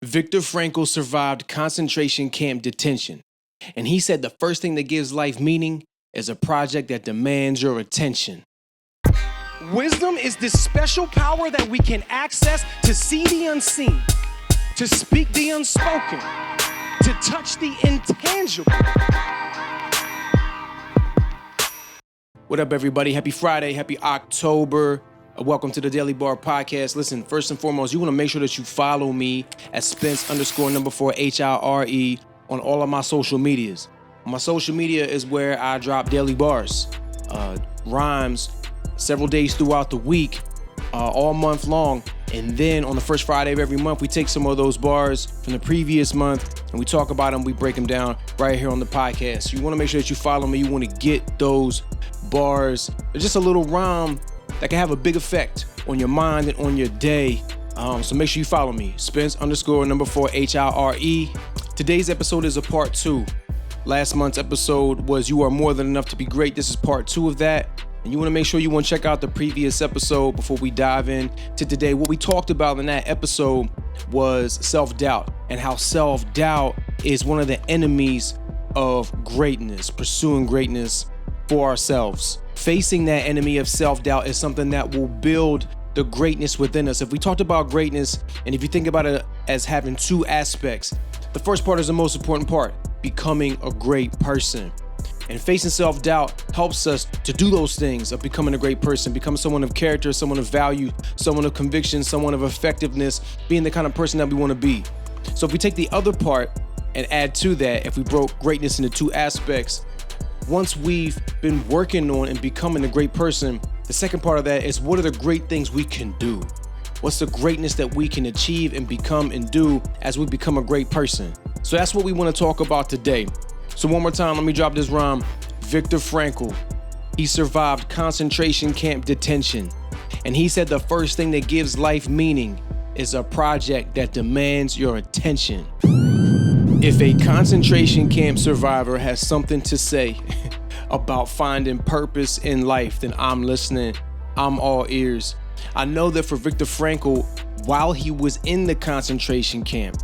Viktor Frankl survived concentration camp detention, and he said the first thing that gives life meaning is a project that demands your attention. Wisdom is this special power that we can access to see the unseen, to speak the unspoken, to touch the intangible. What up, everybody? Happy Friday. Happy October. Welcome to the Daily Bar Podcast. Listen, first and foremost, you want to make sure that you follow me at Spence_4 HIRE on all of my social medias. My social media is where I drop daily bars, rhymes, several days throughout the week, all month long. And then on the first Friday of every month, we take some of those bars from the previous month and we talk about them. We break them down right here on the podcast. You want to make sure that you follow me. You want to get those bars. They're just a little rhyme that can have a big effect on your mind and on your day. So make sure you follow me, Spence_4 HIRE. Today's episode is a part 2. Last month's episode was You Are More Than Enough to Be Great. This is part 2 of that. And you want to make sure you want to check out the previous episode before we dive in to today. What we talked about in that episode was self-doubt and how self-doubt is one of the enemies of greatness, pursuing greatness for ourselves. Facing that enemy of self-doubt is something that will build the greatness within us. If we talked about greatness, and if you think about it as having two aspects, the first part is the most important part, becoming a great person. And facing self-doubt helps us to do those things of becoming a great person, become someone of character, someone of value, someone of conviction, someone of effectiveness, being the kind of person that we want to be. So if we take the other part and add to that, if we broke greatness into two aspects, once we've been working on and becoming a great person, the second part of that is what are the great things we can do? What's the greatness that we can achieve and become and do as we become a great person? So that's what we want to talk about today. So one more time, let me drop this rhyme. Viktor Frankl, he survived concentration camp detention. And he said the first thing that gives life meaning is a project that demands your attention. If a concentration camp survivor has something to say about finding purpose in life, then I'm listening. I'm all ears. I know that for Viktor Frankl, while he was in the concentration camp,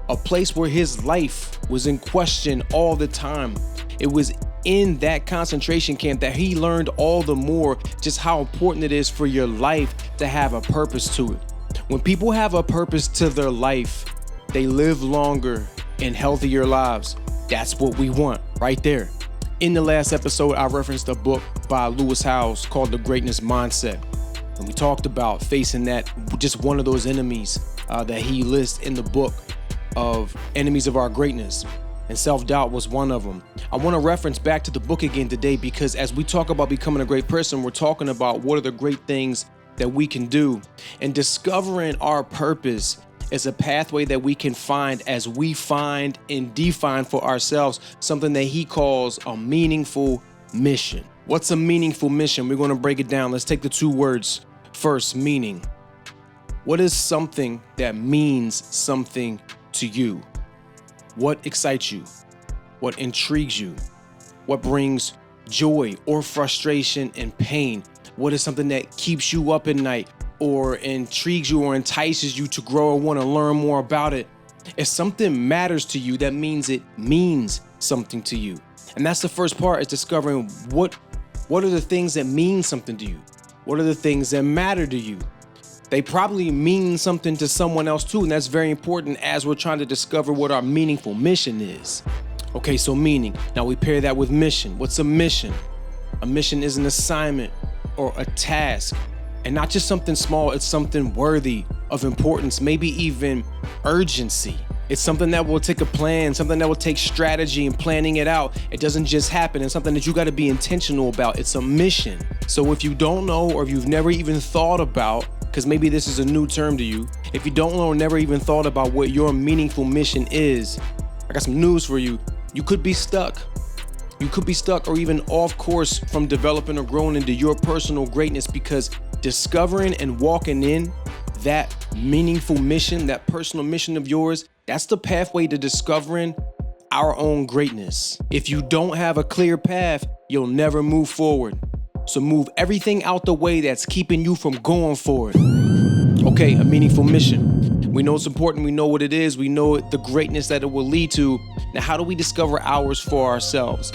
a place where his life was in question all the time, it was in that concentration camp that he learned all the more just how important it is for your life to have a purpose to it. When people have a purpose to their life, they live longer and healthier lives. That's what we want right there. In the last episode, I referenced a book by Lewis Howes called The Greatness Mindset. And we talked about facing that, just one of those enemies that he lists in the book of enemies of our greatness. And self-doubt was one of them. I want to reference back to the book again today because as we talk about becoming a great person, we're talking about what are the great things that we can do. And discovering our purpose is a pathway that we can find as we find and define for ourselves something that he calls a meaningful mission. What's a meaningful mission? We're going to break it down. Let's take the two words first, meaning. What is something that means something to you? What excites you? What intrigues you? What brings joy or frustration and pain? What is something that keeps you up at night or intrigues you or entices you to grow or want to learn more about it? If something matters to you, that means it means something to you. And that's the first part, is discovering what are the things that mean something to you? What are the things that matter to you? They probably mean something to someone else too, and that's very important as we're trying to discover what our meaningful mission is. Okay, so meaning. Now we pair that with mission. What's a mission? A mission is an assignment or a task, and not just something small, it's something worthy of importance, maybe even urgency. It's something that will take a plan, something that will take strategy and planning it out. It doesn't just happen. It's something that you got to be intentional about. It's a mission. So if you don't know, or if you've never even thought about, because maybe this is a new term to you, if you don't know or never even thought about what your meaningful mission is, I got some news for you. You could be stuck. You could be stuck or even off course from developing or growing into your personal greatness, because discovering and walking in that meaningful mission, that personal mission of yours, that's the pathway to discovering our own greatness. If you don't have a clear path, you'll never move forward. So move everything out the way that's keeping you from going forward. Okay, a meaningful mission. We know it's important. We know what it is. We know the greatness that it will lead to. Now, how do we discover ours for ourselves?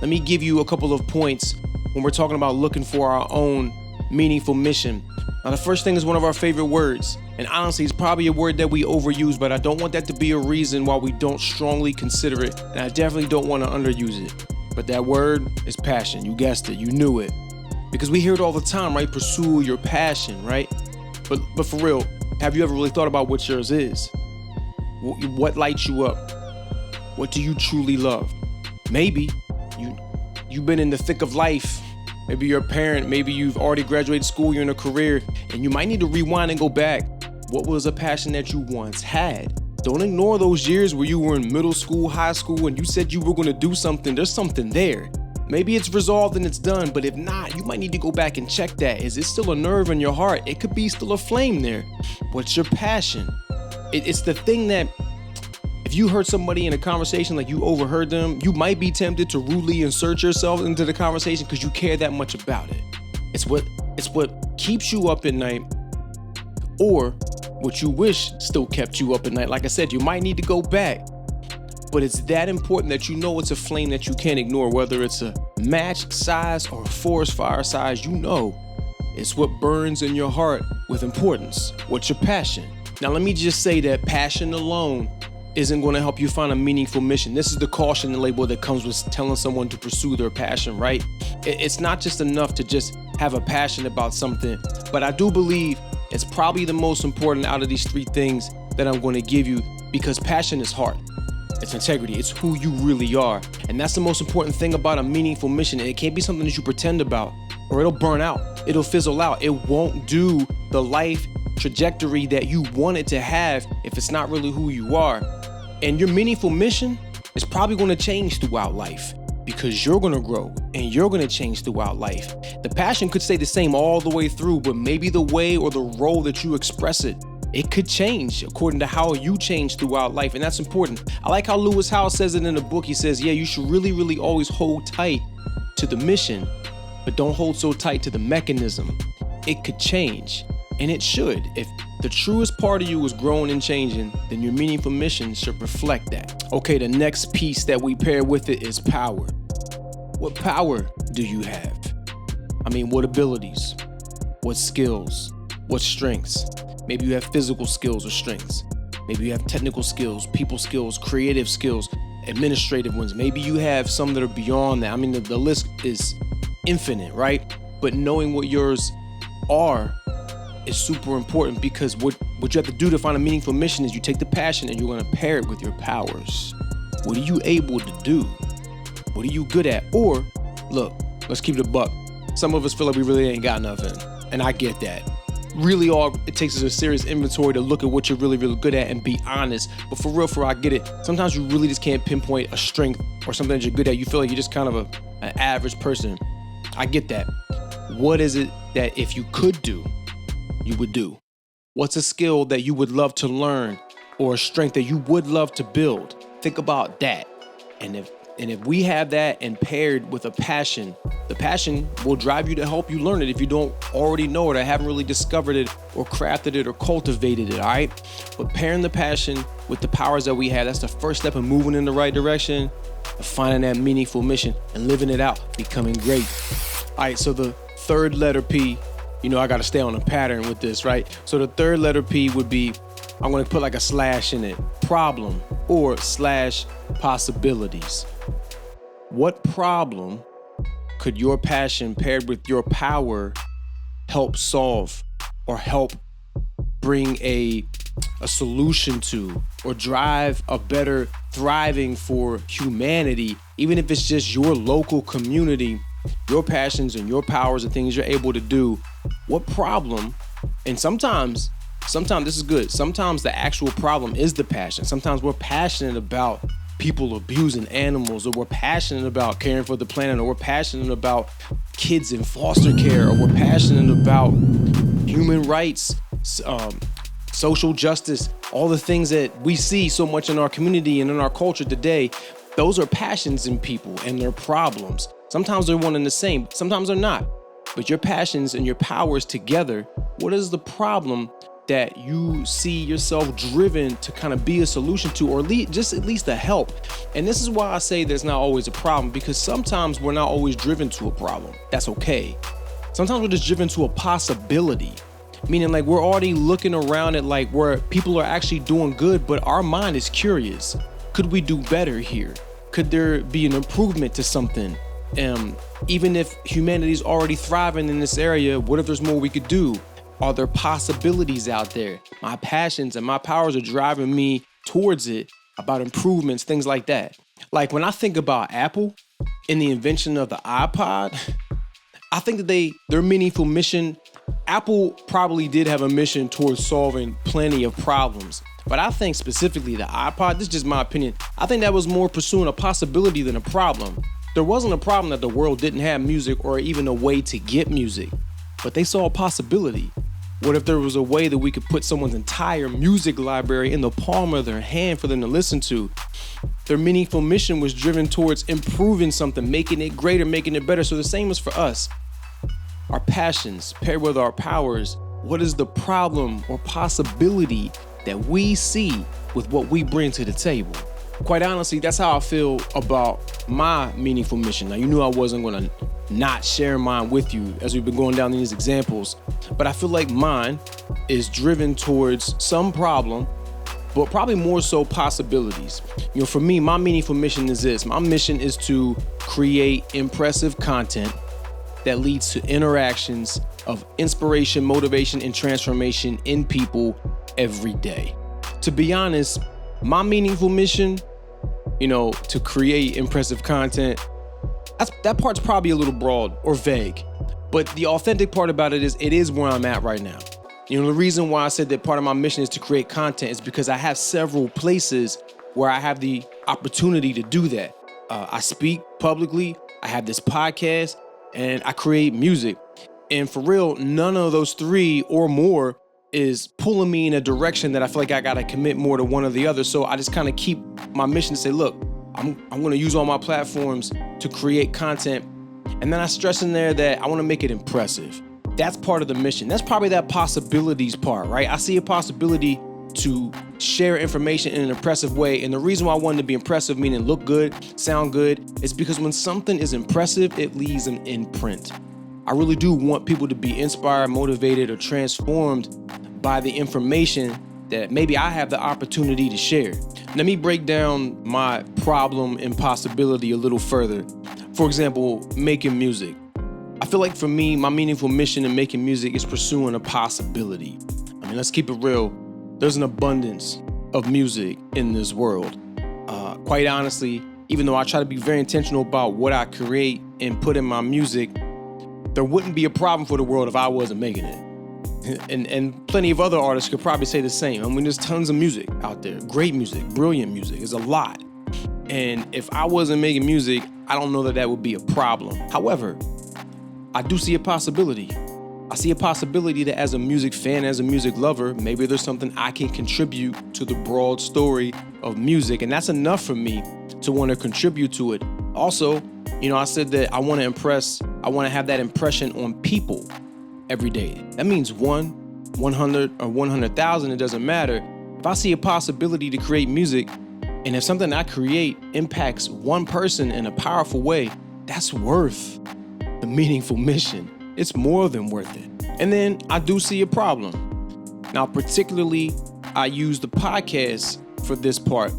Let me give you a couple of points when we're talking about looking for our own meaningful mission. Now, the first thing is one of our favorite words. And honestly, it's probably a word that we overuse, but I don't want that to be a reason why we don't strongly consider it. And I definitely don't want to underuse it. But that word is passion. You guessed it. You knew it. Because we hear it all the time, right? Pursue your passion, right? But for real, have you ever really thought about what yours is? What lights you up? What do you truly love? Maybe you've been in the thick of life. Maybe you're a parent. Maybe you've already graduated school. You're in a career. And you might need to rewind and go back. What was a passion that you once had? Don't ignore those years where you were in middle school, high school, and you said you were going to do something. There's something there. Maybe it's resolved and it's done, but if not, you might need to go back and check that. Is it still a nerve in your heart? It could be still a flame there. What's your passion? It's the thing that if you heard somebody in a conversation, like you overheard them, you might be tempted to rudely insert yourself into the conversation because you care that much about it. It's what keeps you up at night, or what you wish still kept you up at night. Like I said, you might need to go back. But it's that important that you know it's a flame that you can't ignore, whether it's a match size or a forest fire size. You know it's what burns in your heart with importance. What's your passion? Now, let me just say that passion alone isn't going to help you find a meaningful mission. This is the caution label that comes with telling someone to pursue their passion, right? It's not just enough to just have a passion about something, but I do believe it's probably the most important out of these three things that I'm going to give you, because passion is heart. It's integrity. It's who you really are. And that's the most important thing about a meaningful mission. And it can't be something that you pretend about, or it'll burn out. It'll fizzle out. It won't do the life trajectory that you want it to have if it's not really who you are. And your meaningful mission is probably going to change throughout life, because you're going to grow and you're going to change throughout life. The passion could stay the same all the way through, but maybe the way or the role that you express it could change according to how you change throughout life. And that's important. I like how Lewis Howes says it in the book. He says, yeah, you should really, really always hold tight to the mission, but don't hold so tight to the mechanism. It could change, and it should. If the truest part of you is growing and changing, then your meaningful mission should reflect that. Okay, the next piece that we pair with it is power. What power do you have? I mean, what abilities? What skills? What strengths? Maybe you have physical skills or strengths. Maybe you have technical skills, people skills, creative skills, administrative ones. Maybe you have some that are beyond that. I mean, the list is infinite, right? But knowing what yours are is super important, because what you have to do to find a meaningful mission is you take the passion and you're going to pair it with your powers. What are you able to do? What are you good at? Or, look, let's keep it a buck. Some of us feel like we really ain't got nothing, and I get that. Really, all it takes is a serious inventory to look at what you're really, really good at and be honest. But for real, I get it. Sometimes you really just can't pinpoint a strength or something that you're good at. You feel like you're just kind of an average person. I get that. What is it that if you could do, you would do? What's a skill that you would love to learn, or a strength that you would love to build? Think about that. And if we have that and paired with a passion, the passion will drive you to help you learn it if you don't already know it or haven't really discovered it or crafted it or cultivated it, all right? But pairing the passion with the powers that we have, that's the first step in moving in the right direction, of finding that meaningful mission and living it out, becoming great. All right, so the third letter P, I got to stay on a pattern with this, right? So the third letter P would be, I'm going to put like a slash in it, problem or / possibilities. What problem could your passion paired with your power help solve, or help bring a solution to, or drive a better thriving for humanity? Even if it's just your local community, your passions and your powers and things you're able to do, what problem? And sometimes this is good. Sometimes the actual problem is the passion. Sometimes we're passionate about people abusing animals, or we're passionate about caring for the planet, or we're passionate about kids in foster care, or we're passionate about human rights, social justice, all the things that we see so much in our community and in our culture today. Those are passions in people, and they're problems. Sometimes they're one and the same, sometimes they're not. But your passions and your powers together, what is the problem that you see yourself driven to kind of be a solution to, or just at least a help. And this is why I say there's not always a problem, because sometimes we're not always driven to a problem. That's okay. Sometimes we're just driven to a possibility, meaning like we're already looking around at like where people are actually doing good, but our mind is curious. Could we do better here? Could there be an improvement to something? Even if humanity's already thriving in this area, what if there's more we could do? Are there possibilities out there? My passions and my powers are driving me towards it, about improvements, things like that. Like when I think about Apple and the invention of the iPod, I think that their meaningful mission, Apple probably did have a mission towards solving plenty of problems. But I think specifically the iPod, this is just my opinion, I think that was more pursuing a possibility than a problem. There wasn't a problem that the world didn't have music or even a way to get music, but they saw a possibility. What if there was a way that we could put someone's entire music library in the palm of their hand for them to listen to? Their meaningful mission was driven towards improving something, making it greater, making it better. So the same is for us. Our passions paired with our powers. What is the problem or possibility that we see with what we bring to the table? Quite honestly, that's how I feel about my meaningful mission. Now, you knew I wasn't going to not share mine with you as we've been going down these examples, but I feel like mine is driven towards some problem, but probably more so possibilities. You know, for me, my meaningful mission is this. My mission is to create impressive content that leads to interactions of inspiration, motivation, and transformation in people every day. To be honest, my meaningful mission, you know, to create impressive content, that part's probably a little broad or vague, but the authentic part about it is where I'm at right now. You know, the reason why I said that part of my mission is to create content is because I have several places where I have the opportunity to do that. I speak publicly, I have this podcast, and I create music. And for real, none of those three or more is pulling me in a direction that I feel like I gotta commit more to one or the other. So I just kind of keep my mission to say, look, I'm gonna use all my platforms to create content. And then I stress in there that I wanna make it impressive. That's part of the mission. That's probably that possibilities part, right? I see a possibility to share information in an impressive way. And the reason why I wanted to be impressive, meaning look good, sound good, is because when something is impressive, it leaves an imprint. I really do want people to be inspired, motivated, or transformed by the information that maybe I have the opportunity to share. Let me break down my problem and possibility a little further. For example, making music. I feel like for me, my meaningful mission in making music is pursuing a possibility. I mean, let's keep it real. There's an abundance of music in this world. Quite honestly, even though I try to be very intentional about what I create and put in my music, there wouldn't be a problem for the world if I wasn't making it. And plenty of other artists could probably say the same. I mean, there's tons of music out there. Great music, brilliant music. There's a lot. And if I wasn't making music, I don't know that would be a problem. However, I do see a possibility. I see a possibility that as a music fan, as a music lover, maybe there's something I can contribute to the broad story of music. And that's enough for me to want to contribute to it. Also, you know, I said that I want to impress, I want to have that impression on people every day. That means 1, 100, or 100,000, it doesn't matter. If I see a possibility to create music, and if something I create impacts one person in a powerful way, that's worth the meaningful mission. It's more than worth it. And then I do see a problem. Now, particularly, I use the podcast for this part,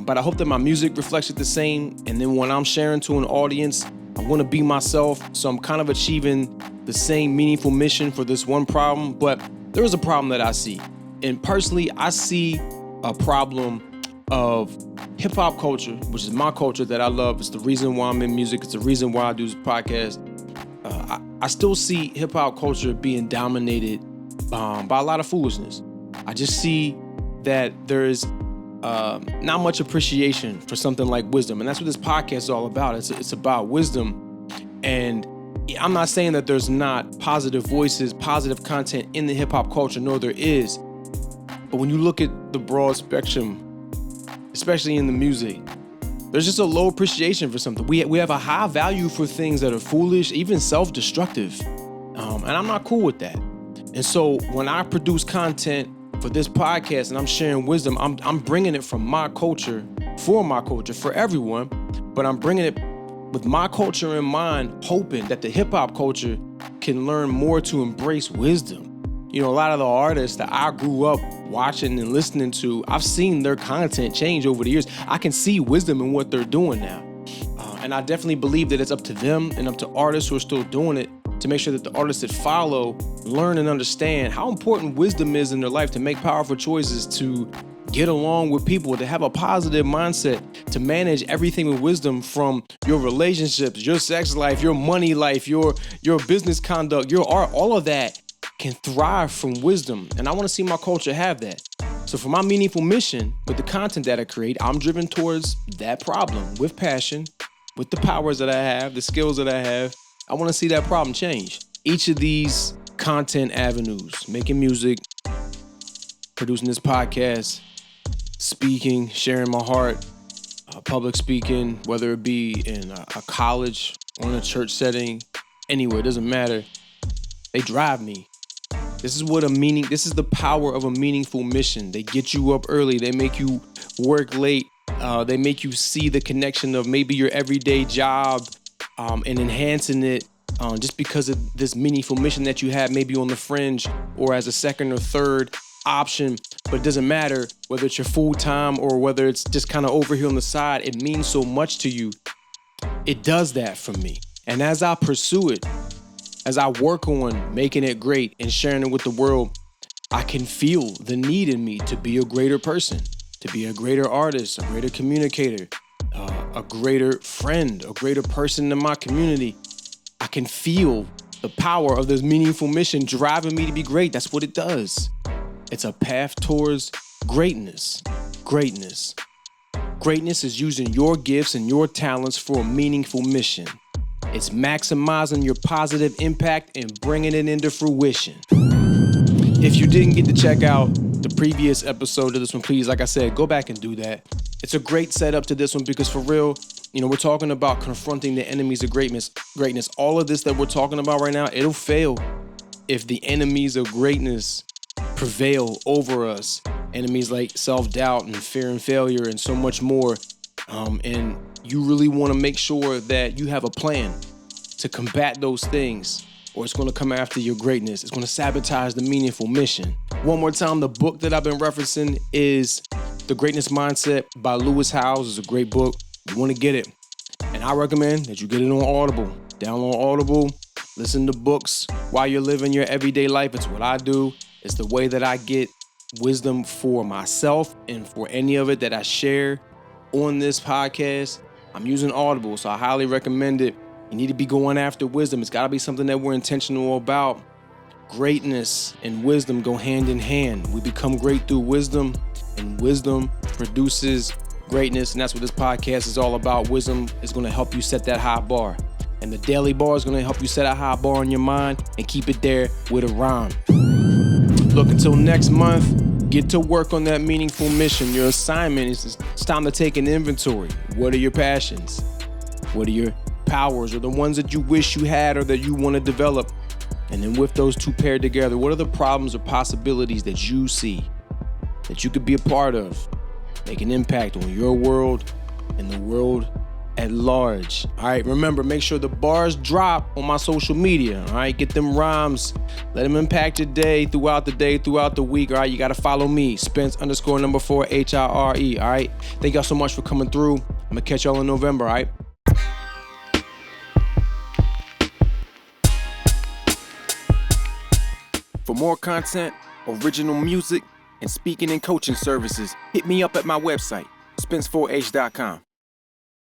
but I hope that my music reflects it the same. And then when I'm sharing to an audience, I want to be myself. So I'm kind of achieving the same meaningful mission for this one problem, but there is a problem that I see. And personally, I see a problem of hip hop culture, which is my culture that I love. It's the reason why I'm in music. It's the reason why I do this podcast. I still see hip hop culture being dominated by a lot of foolishness. I just see that there is not much appreciation for something like wisdom. And that's what this podcast is all about. It's about wisdom. And I'm not saying that there's not positive voices, positive content in the hip hop culture. No, there is. But when you look at the broad spectrum, especially in the music, there's just a low appreciation for something. We have a high value for things that are foolish, even self-destructive. And I'm not cool with that. And so when I produce content for this podcast and I'm sharing wisdom, I'm bringing it from my culture, for everyone, but I'm bringing it with my culture in mind, hoping that the hip hop culture can learn more to embrace wisdom. You know, a lot of the artists that I grew up watching and listening to, I've seen their content change over the years. I can see wisdom in what they're doing now. And I definitely believe that it's up to them and up to artists who are still doing it to make sure that the artists that follow learn and understand how important wisdom is in their life, to make powerful choices, to get along with people, to have a positive mindset, to manage everything with wisdom, from your relationships, your sex life, your money life, your business conduct, your art. All of that can thrive from wisdom. And I want to see my culture have that. So for my meaningful mission with the content that I create, I'm driven towards that problem with passion, with the powers that I have, the skills that I have. I want to see that problem change. Each of these content avenues, making music, producing this podcast, speaking, sharing my heart, public speaking, whether it be in a college or in a church setting, anywhere, it doesn't matter. They drive me. This is the power of a meaningful mission. They get you up early. They make you work late. They make you see the connection of maybe your everyday job and enhancing it just because of this meaningful mission that you have, maybe on the fringe or as a second or third option. But it doesn't matter whether it's your full time or whether it's just kind of over here on the side. It means so much to you. It does that for me. And as I pursue it, as I work on making it great and sharing it with the world, I can feel the need in me to be a greater person, to be a greater artist, a greater communicator, a greater friend, a greater person in my community. I can feel the power of this meaningful mission driving me to be great. That's what it does. It's a path towards greatness. Greatness. Greatness is using your gifts and your talents for a meaningful mission. It's maximizing your positive impact and bringing it into fruition. If you didn't get to check out the previous episode of this one, please, like I said, go back and do that. It's a great setup to this one because, for real, we're talking about confronting the enemies of greatness. All of this that we're talking about right now, it'll fail if the enemies of greatness prevail over us. Enemies like self-doubt and fear and failure and so much more. And you really want to make sure that you have a plan to combat those things, or it's going to come after your greatness. It's going to sabotage the meaningful mission. One more time, the book that I've been referencing is The Greatness Mindset by Lewis Howes. It's a great book. You want to get it. And I recommend that you get it on Audible. Download Audible. Listen to books while you're living your everyday life. It's what I do. It's the way that I get wisdom for myself and for any of it that I share on this podcast. I'm using Audible, so I highly recommend it. You need to be going after wisdom. It's got to be something that we're intentional about. Greatness and wisdom go hand in hand. We become great through wisdom, and wisdom produces greatness, and that's what this podcast is all about. Wisdom is going to help you set that high bar, and the daily bar is going to help you set a high bar in your mind and keep it there with a rhyme. Look, until next month, get to work on that meaningful mission. Your assignment is it's time to take an inventory. What are your passions? What are your powers, or the ones that you wish you had or that you want to develop? And then with those two paired together, what are the problems or possibilities that you see that you could be a part of, make an impact on your world and the world at large? All right, remember, make sure the bars drop on my social media. All right, get them rhymes, let them impact your day, throughout the week. All right, you got to follow me, Spence_4 HIRE. All right, thank y'all so much for coming through. I'm gonna catch y'all in November. All right. For more content, original music, and speaking and coaching services, hit me up at my website, Spence4h.com.